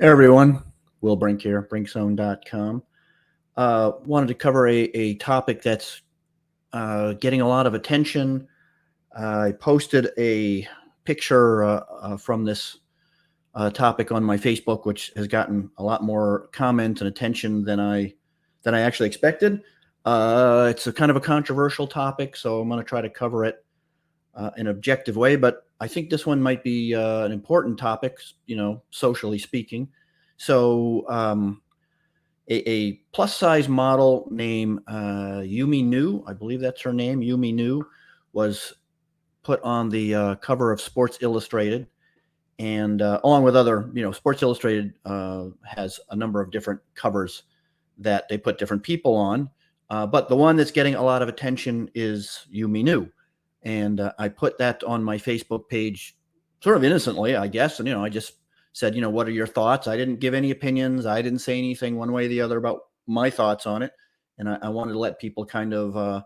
Hey everyone, Will Brink here, brinkzone.com. Wanted to cover a topic that's getting a lot of attention. I posted a picture from this topic on my Facebook, which has gotten a lot more comments and attention than I actually expected. It's a kind of a controversial topic, so I'm going to try to cover it in an objective way. But I think this one might be an important topic, socially speaking. So, a plus size model named Yumi Nu, I believe that's her name, Yumi Nu, was put on the cover of Sports Illustrated. And along with other, Sports Illustrated has a number of different covers that they put different people on. But the one that's getting a lot of attention is Yumi Nu. And I put that on my Facebook page sort of innocently, I guess. And, I just said, what are your thoughts? I didn't give any opinions. I didn't say anything one way or the other about my thoughts on it. And I wanted to let people kind of, I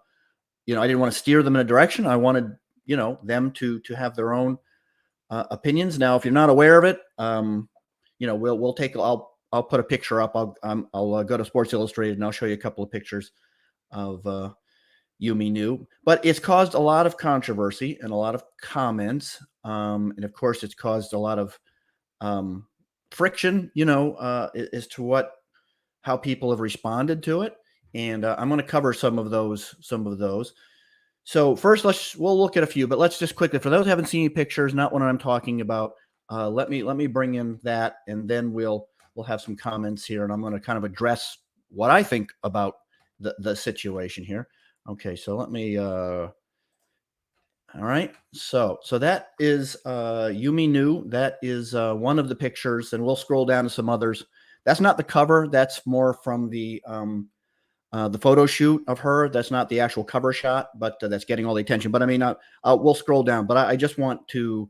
didn't want to steer them in a direction. I wanted, them to have their own opinions. Now, if you're not aware of it, we'll take, I'll put a picture up. I'll go to Sports Illustrated and I'll show you a couple of pictures of Yumi Nu, but it's caused a lot of controversy and a lot of comments. And of course it's caused a lot of friction, as to how people have responded to it. And I'm going to cover some of those. So first, we'll look at a few, but let's just quickly, for those who haven't seen any pictures, not what I'm talking about. Let me bring in that, and then we'll have some comments here, and I'm going to kind of address what I think about the situation here. Okay, so let me. All right, so that is Yumi Nu. That is one of the pictures, and we'll scroll down to some others. That's not the cover. That's more from the photo shoot of her. That's not the actual cover shot, but that's getting all the attention. But I mean, we'll scroll down. But I just want to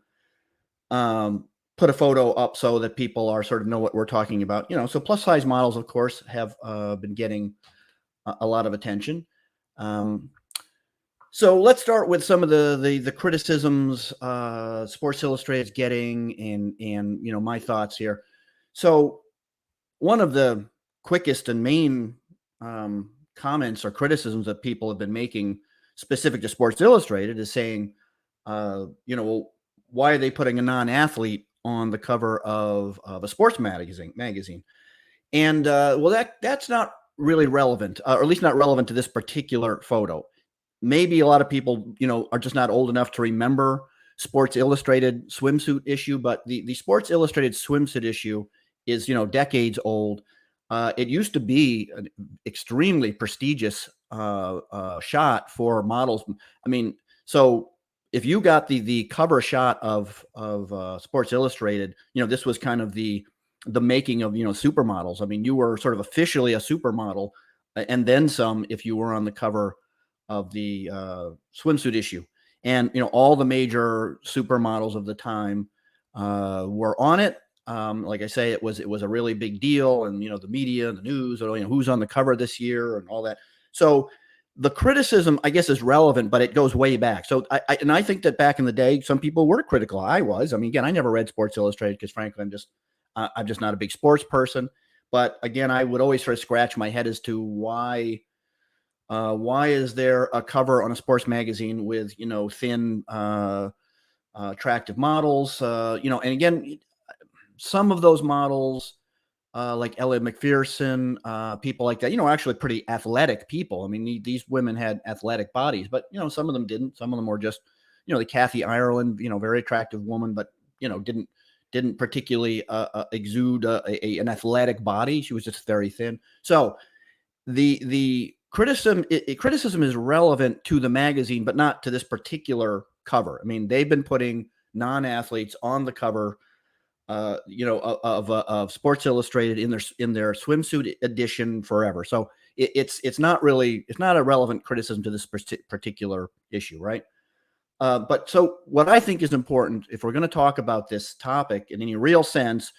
put a photo up so that people are sort of know what we're talking about. So plus size models, of course, have been getting a lot of attention. So let's start with some of the criticisms Sports Illustrated is getting, and my thoughts here. So one of the quickest and main comments or criticisms that people have been making specific to Sports Illustrated is saying, well, why are they putting a non-athlete on the cover of a sports magazine? And well, that's not really relevant, or at least not relevant to this particular photo. Maybe a lot of people, are just not old enough to remember Sports Illustrated swimsuit issue, but the Sports Illustrated swimsuit issue is, decades old. It used to be an extremely prestigious shot for models. I mean, so if you got the cover shot of Sports Illustrated, this was kind of the making of, supermodels. I mean, you were sort of officially a supermodel, and then some if you were on the cover of the swimsuit issue. And, all the major supermodels of the time were on it. Like I say, it was a really big deal, and the media and the news, who's on the cover this year and all that. So the criticism, I guess, is relevant, but it goes way back. So I think that back in the day, some people were critical. I was. I mean, again, I never read Sports Illustrated because, frankly, I'm just not a big sports person. But again, I would always sort of scratch my head as to why is there a cover on a sports magazine with thin, attractive models? And again, some of those models, like Elliot McPherson, people like that, actually pretty athletic people. I mean, these women had athletic bodies, but some of them didn't. Some of them were just, the Kathy Ireland, very attractive woman, but didn't particularly exude an athletic body. She was just very thin. So the criticism is relevant to the magazine, but not to this particular cover. I mean, they've been putting non-athletes on the cover, of Sports Illustrated in their swimsuit edition forever. So it's not a relevant criticism to this particular issue, right? But so what I think is important, if we're going to talk about this topic in any real sense,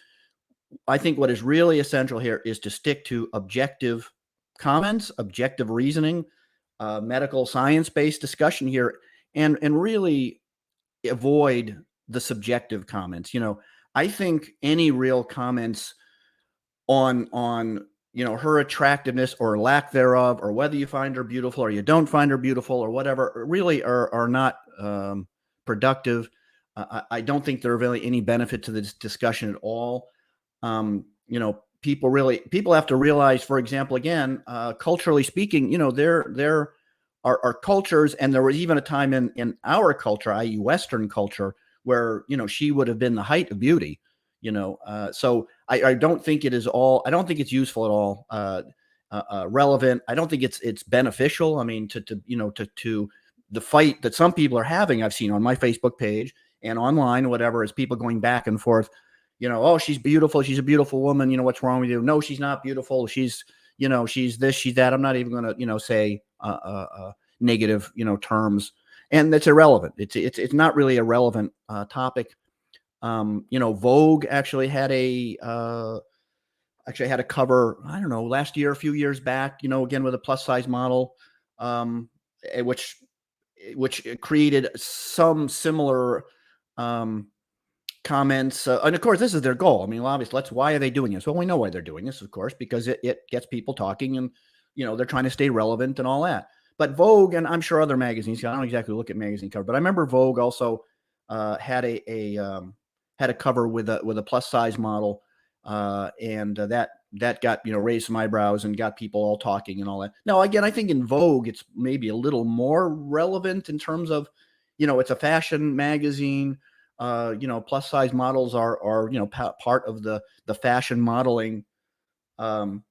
I think what is really essential here is to stick to objective comments, objective reasoning, medical science-based discussion here, and really avoid the subjective comments. I think any real comments on her attractiveness or lack thereof, or whether you find her beautiful or you don't find her beautiful or whatever, really are not productive. I don't think there are really any benefit to this discussion at all. People have to realize, for example, again, culturally speaking, there are cultures, and there was even a time in our culture, i.e. Western culture, where she would have been the height of beauty. So I don't think it is all. I don't think it's useful at all. Relevant. I don't think it's beneficial. I mean, to the fight that some people are having, I've seen on my Facebook page and online, whatever, is people going back and forth. Oh, she's beautiful. She's a beautiful woman. What's wrong with you? No, she's not beautiful. She's this, she's that. I'm not even going to say negative terms, and that's irrelevant. It's not really a relevant topic. Vogue actually had a cover, I don't know, last year, a few years back, again with a plus size model, which created some similar comments. And of course, this is their goal. I mean, obviously, why are they doing this? Well, we know why they're doing this, of course, because it gets people talking, and they're trying to stay relevant and all that. But Vogue, and I'm sure other magazines, I don't exactly look at magazine cover, but I remember Vogue also had a cover with a plus size model, and that got raised some eyebrows and got people all talking and all that. Now, again, I think in Vogue it's maybe a little more relevant in terms of it's a fashion magazine. Plus size models are part of the fashion modeling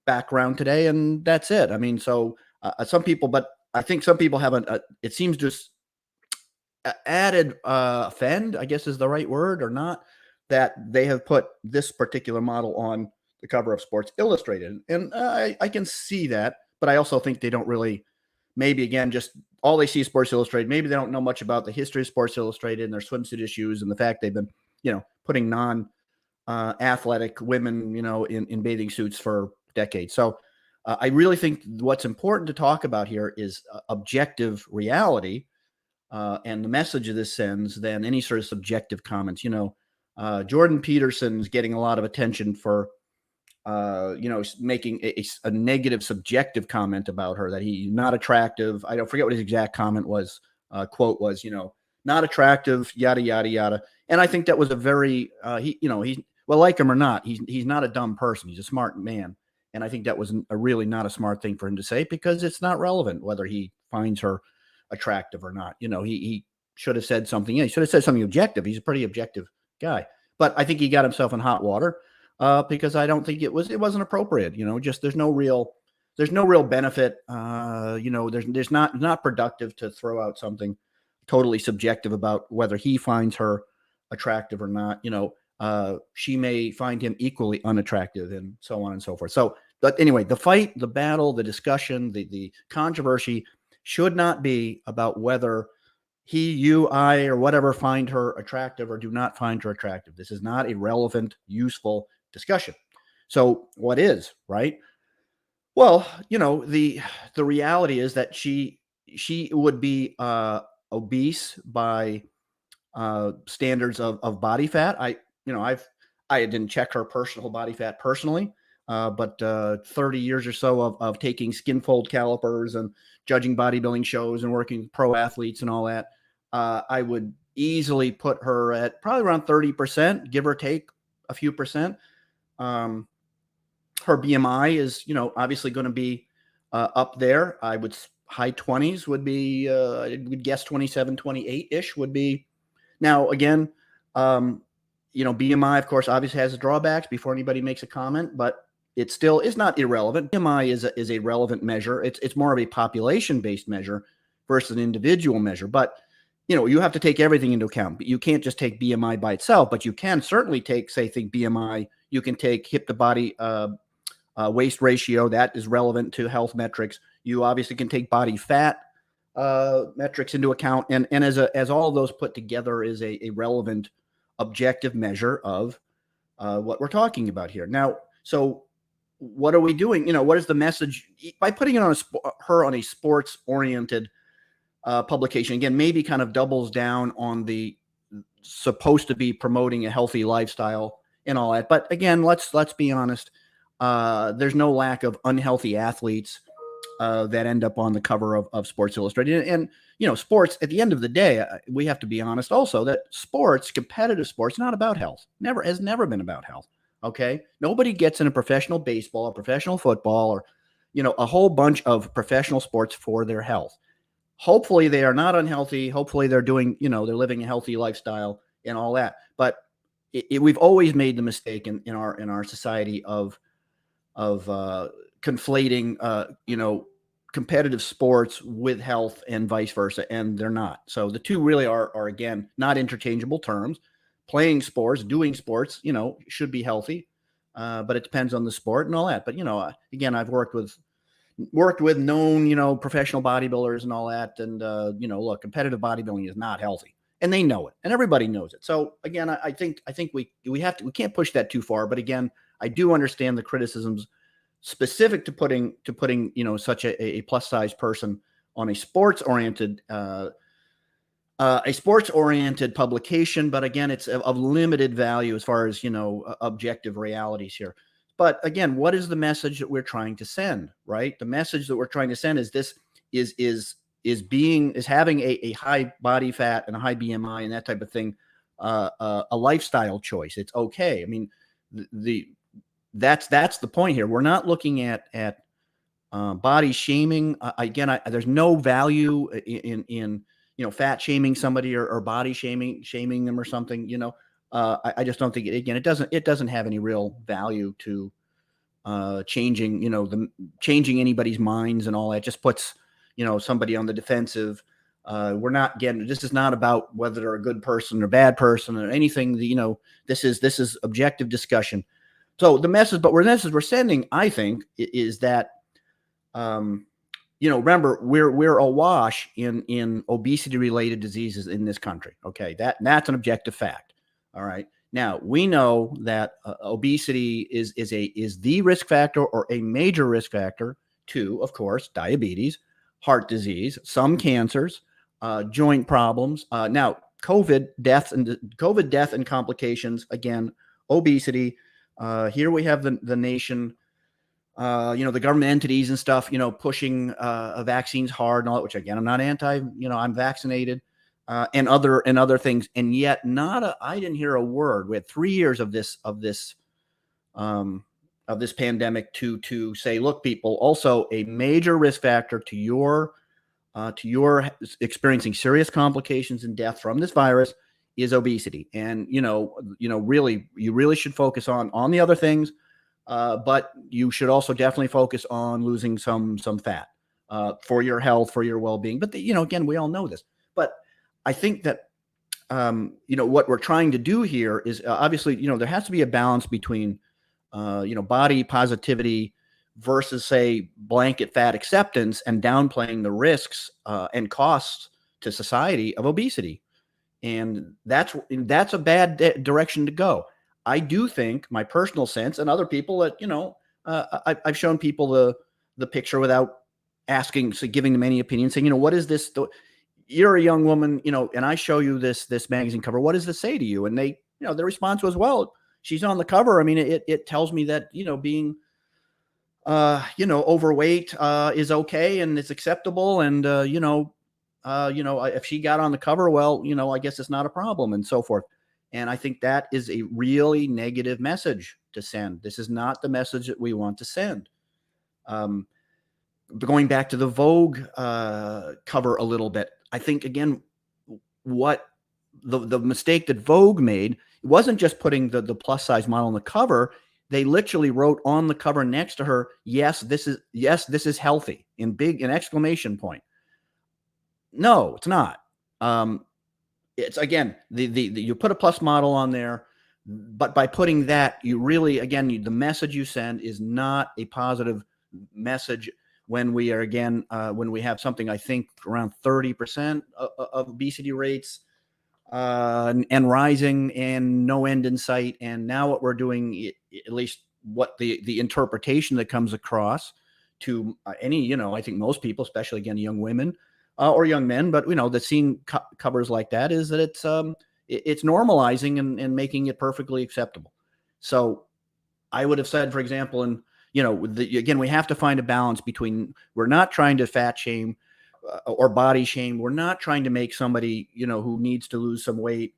background today, and that's it. I mean, so some people, but I think some people have it seems just added offend, I guess is the right word or not, that they have put this particular model on the cover of Sports Illustrated. And I can see that, but I also think they don't really, maybe again, just all they see is Sports Illustrated. Maybe they don't know much about the history of Sports Illustrated and their swimsuit issues and the fact they've been, putting athletic women, in bathing suits for decades. So I really think what's important to talk about here is objective reality, and the message of this sends than any sort of subjective comments. Jordan Peterson's getting a lot of attention for, making a negative subjective comment about her, that he's not attractive. I don't forget what his exact comment was. Quote was, not attractive, yada, yada, yada. And I think that was a very, well, like him or not, he's not a dumb person. He's a smart man. And I think that was a really not a smart thing for him to say, because it's not relevant whether he finds her attractive or not. He should have said something. Yeah, he should have said something objective. He's a pretty objective guy. But I think he got himself in hot water because I don't think it wasn't appropriate. Just there's no real benefit. There's not productive to throw out something totally subjective about whether he finds her attractive or not. She may find him equally unattractive, and so on and so forth. So, but anyway, the fight, the battle, the discussion, the controversy should not be about whether he, you, I, or whatever find her attractive or do not find her attractive. This is not a relevant, useful discussion. So what is, right? Well, the reality is that she would be obese by standards of body fat. I didn't check her personal body fat personally, but 30 years or so of taking skin fold calipers and judging bodybuilding shows and working with pro athletes and all that, I would easily put her at probably around 30%, give or take a few percent. Her BMI is, obviously going to be up there. I would high 20s would be, I would guess 27, 28-ish would be. Now, again, BMI, of course, obviously has drawbacks before anybody makes a comment, but it still is not irrelevant. BMI is a relevant measure. It's more of a population-based measure versus an individual measure. But, you have to take everything into account. You can't just take BMI by itself, but you can certainly take, think BMI. You can take hip to body waist ratio. That is relevant to health metrics. You obviously can take body fat metrics into account, and as all of those put together is a relevant objective measure of what we're talking about here. Now, so what are we doing? What is the message by putting it on her on a sports oriented publication? Again, maybe kind of doubles down on the supposed to be promoting a healthy lifestyle and all that. But again, let's be honest. there's no lack of unhealthy athletes that end up on the cover of Sports Illustrated. And sports, at the end of the day, we have to be honest also that sports, competitive sports, not about health. Has never been about health. Okay. Nobody gets in a professional baseball, a professional football, or, a whole bunch of professional sports for their health. Hopefully they are not unhealthy. Hopefully they're doing, they're living a healthy lifestyle and all that. But we've always made the mistake in our society of conflating, competitive sports with health and vice versa, and they're not. So the two really are again not interchangeable terms. Playing sports, doing sports, should be healthy, but it depends on the sport and all that. But again, I've worked with known professional bodybuilders and all that, and look, competitive bodybuilding is not healthy, and they know it, and everybody knows it. So again, I think we can't push that too far. But again, I do understand the criticisms specific to putting such a plus size person on a sports oriented publication. But again, it's of limited value as far as objective realities here. But again, what is the message that we're trying to send? Right, the message that we're trying to send is this is having a high body fat and a high BMI and that type of thing a lifestyle choice. It's okay. I mean, that's the point here. We're not looking at body shaming. Again, there's no value in fat shaming somebody or body shaming them or something. I just don't think it doesn't have any real value to changing anybody's minds and all that. Just puts somebody on the defensive. This is not about whether they're a good person or bad person or anything. This is objective discussion. So the message we're sending, I think, is that, remember, we're awash in obesity-related diseases in this country. Okay, that's an objective fact. All right. Now we know that obesity is the risk factor or a major risk factor to, of course, diabetes, heart disease, some cancers, joint problems. Now COVID death and complications. Again, obesity. Here we have the nation, the government entities and stuff, pushing vaccines hard and all that, which again, I'm not anti, I'm vaccinated, and other things. And yet I didn't hear a word. We had 3 years of this pandemic to say, look, people, also a major risk factor to your experiencing serious complications and death from this virus is obesity. And, really, you really should focus on the other things, but you should also definitely focus on losing some fat for your health, for your well-being. But, again, we all know this. But I think that, what we're trying to do here is obviously, there has to be a balance between, body positivity versus, say, blanket fat acceptance and downplaying the risks and costs to society of obesity. And that's a bad direction to go. I do think, my personal sense, and other people that, I've shown people the picture without giving them any opinion, saying, what is this? You're a young woman, and I show you this magazine cover. What does this say to you? And they, their response was, well, she's on the cover. I mean, it tells me that, being, overweight is okay and it's acceptable. And, if she got on the cover, well, I guess it's not a problem and so forth. And I think that is a really negative message to send. This is not the message that we want to send. Going back to the Vogue cover a little bit, I think, again, what the mistake that Vogue made, it wasn't just putting the plus size model on the cover. They literally wrote on the cover next to her, yes, this is healthy, in big, an exclamation point. No, it's not. It's, again, you put a plus model on there, but by putting that, you really, again, the message you send is not a positive message when we are, again, when we have something, I think, around 30% of obesity rates and rising and no end in sight. And now what we're doing, at least what the interpretation that comes across to any, I think most people, especially, again, young women, or young men, but that seeing covers like that is that it's normalizing and making it perfectly acceptable. So I would have said, for example, in again, we have to find a balance between, we're not trying to fat shame or body shame. We're not trying to make somebody, who needs to lose some weight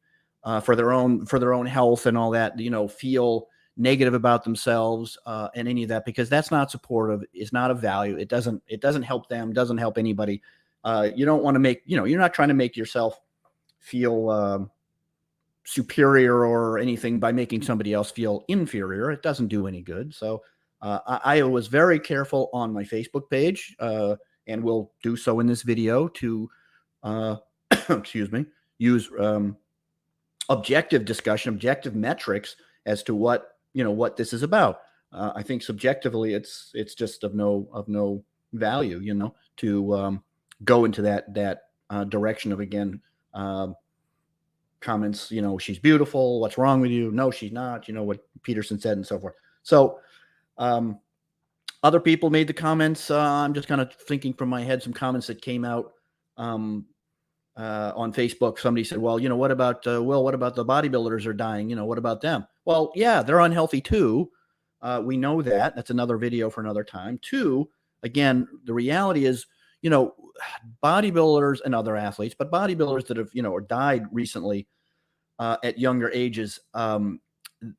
for their own health and all that, feel negative about themselves and any of that, because that's not supportive. It's not of value. It doesn't help them, doesn't help anybody. You don't want to make, you're not trying to make yourself feel superior or anything by making somebody else feel inferior. It doesn't do any good. So I was very careful on my Facebook page, and will do so in this video, to uh, excuse me, use objective discussion, objective metrics as to what this is about. I think subjectively, it's just of no value, to go into that direction of, again, comments, she's beautiful, what's wrong with you? No, she's not, what Peterson said, and so forth. So other people made the comments. I'm just kind of thinking from my head some comments that came out on Facebook. Somebody said, well, what about Will, what about the bodybuilders are dying? What about them? Well, yeah, they're unhealthy too. We know that. That's another video for another time. Two, again, the reality is, bodybuilders and other athletes, but bodybuilders that have, or died recently at younger ages,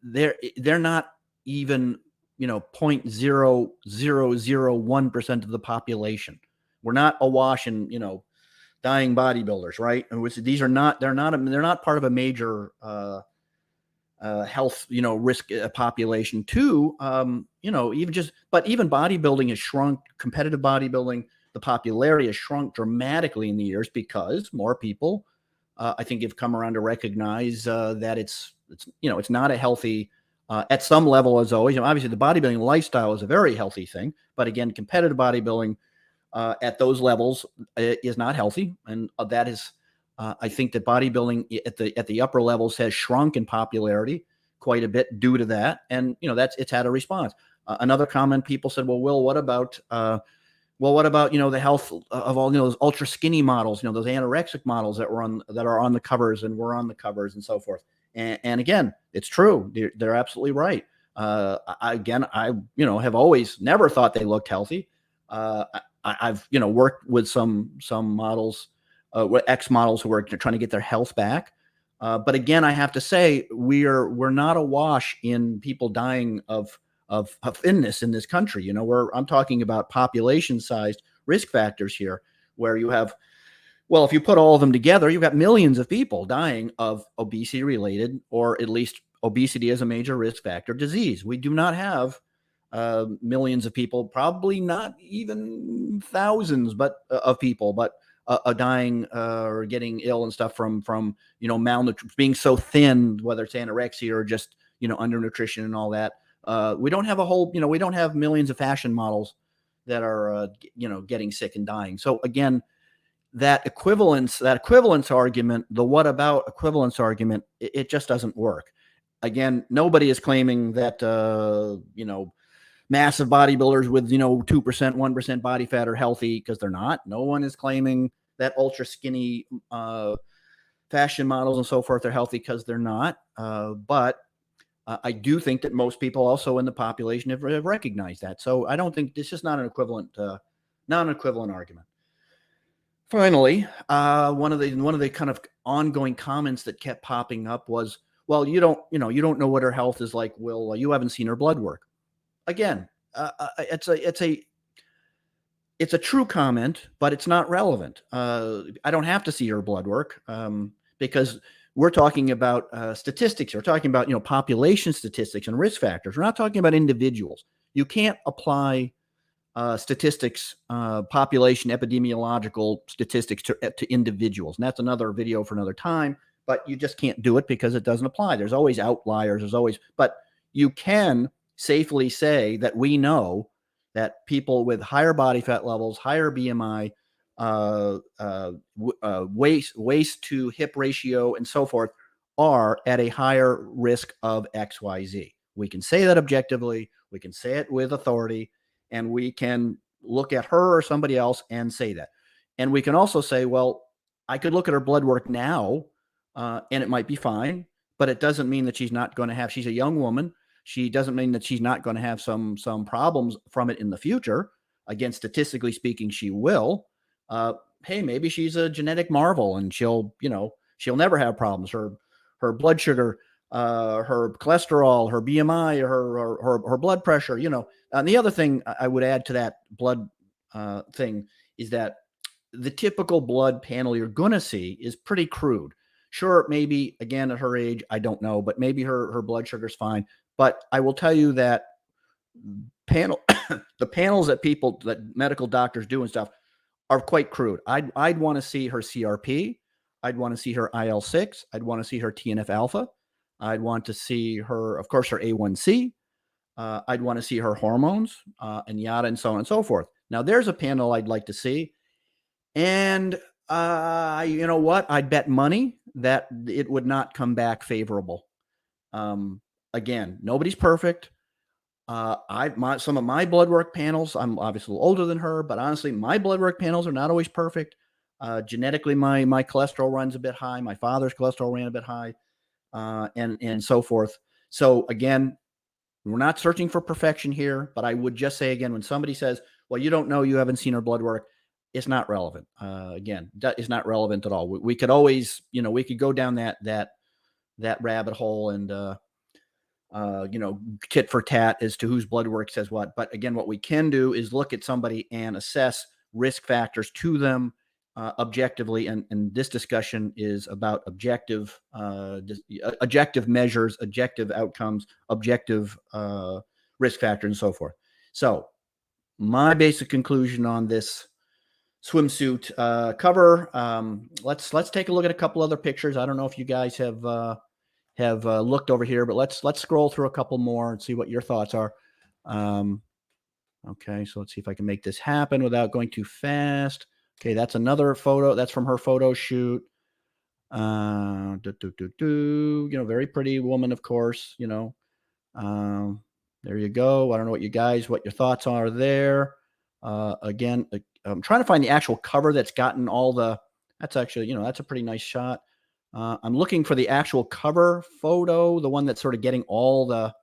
they're not even, 0.0001% of the population. We're not awash in, dying bodybuilders, right? And they're not part of a major health, risk population. Two, even bodybuilding has shrunk. Competitive bodybuilding, the popularity has shrunk dramatically in the years, because more people, I think, have come around to recognize that it's not a healthy, at some level, as always. Obviously, the bodybuilding lifestyle is a very healthy thing, but again, competitive bodybuilding at those levels is not healthy, and that is, I think that bodybuilding at the upper levels has shrunk in popularity quite a bit due to that, and it's had a response. Another comment, people said, well, Will, what about the health of all those ultra skinny models, those anorexic models that are on the covers and were on the covers and so forth. And again, it's true. They're absolutely right. I have always never thought they looked healthy. I've worked with some models, ex models, who are trying to get their health back. But again, I have to say, we're not awash in people dying of thinness in this country. I'm talking about population-sized risk factors here, where you have, well, if you put all of them together, you've got millions of people dying of obesity-related, or at least obesity as a major risk factor disease. We do not have millions of people, probably not even thousands, but of people, but dying or getting ill and stuff from malnutrition, being so thin, whether it's anorexia or just undernutrition and all that. We don't have we don't have millions of fashion models that are getting sick and dying. So again, that equivalence argument, the what about equivalence argument, it just doesn't work. Again, nobody is claiming that massive bodybuilders with 2%, 1% body fat are healthy, because they're not. No one is claiming that ultra skinny fashion models and so forth are healthy, because they're not. But I do think that most people also in the population have recognized that. So I don't think this is not an equivalent argument. Finally, one of the kind of ongoing comments that kept popping up was, well, you don't know what her health is like, Will. You haven't seen her blood work. Again, it's a true comment, but it's not relevant. I don't have to see her blood work, because we're talking about statistics. We're talking about population statistics and risk factors. We're not talking about individuals. You can't apply statistics, population epidemiological statistics to individuals, and that's another video for another time. But you just can't do it, because it doesn't apply. There's always outliers. But you can safely say that we know that people with higher body fat levels, higher BMI, waist to hip ratio, and so forth, are at a higher risk of XYZ. We can say that objectively. We can say it with authority, and we can look at her or somebody else and say that. And we can also say, well, I could look at her blood work now, and it might be fine, but it doesn't mean that she's not going to have. She's a young woman. She doesn't mean that she's not going to have some problems from it in the future. Again, statistically speaking, she will. Hey, maybe she's a genetic marvel and she'll never have problems. Her blood sugar, her cholesterol, her BMI, her blood pressure, And the other thing I would add to that blood thing is that the typical blood panel you're going to see is pretty crude. Sure, maybe again at her age, I don't know, but maybe her blood sugar's fine. But I will tell you that panel, the panels that medical doctors do and stuff are quite crude. I'd want to see her CRP. I'd want to see her IL-6. I'd want to see her TNF alpha. I'd want to see her, of course, her A1C. I'd want to see her hormones and yada and so on and so forth. Now, there's a panel I'd like to see. And you know what? I'd bet money that it would not come back favorable. Again, nobody's perfect. Some of my blood work panels, I'm obviously a little older than her, but honestly, my blood work panels are not always perfect. Genetically, my cholesterol runs a bit high. My father's cholesterol ran a bit high, and so forth. So again, we're not searching for perfection here, but I would just say again, when somebody says, well, you don't know, you haven't seen her blood work, it's not relevant. Again, that is not relevant at all. We could always, we could go down that rabbit hole and, tit for tat as to whose blood work says what. But again, what we can do is look at somebody and assess risk factors to them objectively. And this discussion is about objective measures, objective outcomes, objective risk factors, and so forth. So my basic conclusion on this swimsuit cover. Let's take a look at a couple other pictures. I don't know if you guys have looked over here, but let's scroll through a couple more and see what your thoughts are. Okay, so let's see if I can make this happen without going too fast. Okay, that's another photo. That's from her photo shoot. Very pretty woman, of course. There you go. I don't know what your thoughts are there. Again, I'm trying to find the actual cover that's gotten all the. That's actually, that's a pretty nice shot. I'm looking for the actual cover photo, the one that's sort of getting all the.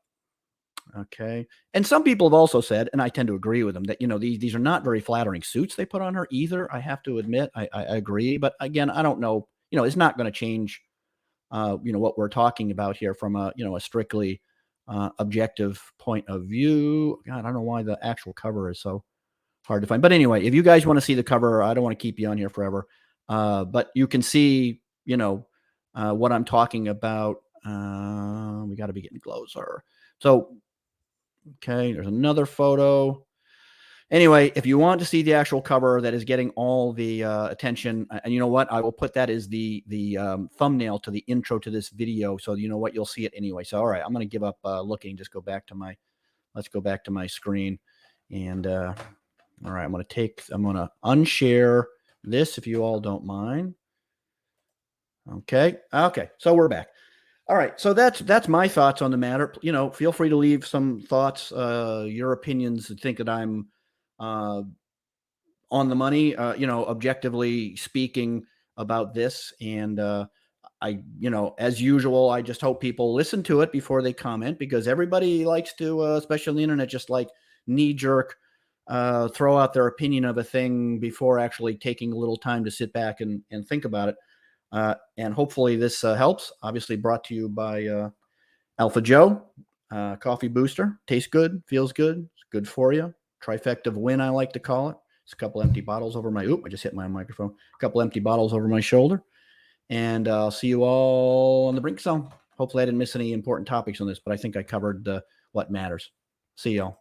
Okay. And some people have also said, and I tend to agree with them, that, these are not very flattering suits they put on her either. I have to admit, I agree. But again, I don't know, it's not going to change, what we're talking about here from a strictly objective point of view. God, I don't know why the actual cover is so hard to find. But anyway, if you guys want to see the cover, I don't want to keep you on here forever. But you can see, what I'm talking about. We got to be getting closer. So, okay, there's another photo. Anyway, if you want to see the actual cover that is getting all the attention, and you know what, I will put that as the thumbnail to the intro to this video. So you know what, you'll see it anyway. So all right, I'm going to give up looking. Just go back to let's go back to my screen, and all right, I'm going to unshare this if you all don't mind. Okay. So we're back. All right. So that's my thoughts on the matter. Feel free to leave some thoughts, your opinions. Think that I'm on the money, objectively speaking about this. And as usual, I just hope people listen to it before they comment, because everybody likes to, especially on the internet, just like knee jerk, throw out their opinion of a thing before actually taking a little time to sit back and think about it. And hopefully this helps. Obviously brought to you by Alpha Joe, coffee booster. Tastes good, feels good, it's good for you. Trifecta of win, I like to call it. It's a couple empty bottles over my, I just hit my microphone. A couple empty bottles over my shoulder. And I'll see you all on the Brink Zone. Hopefully I didn't miss any important topics on this, but I think I covered what matters. See y'all.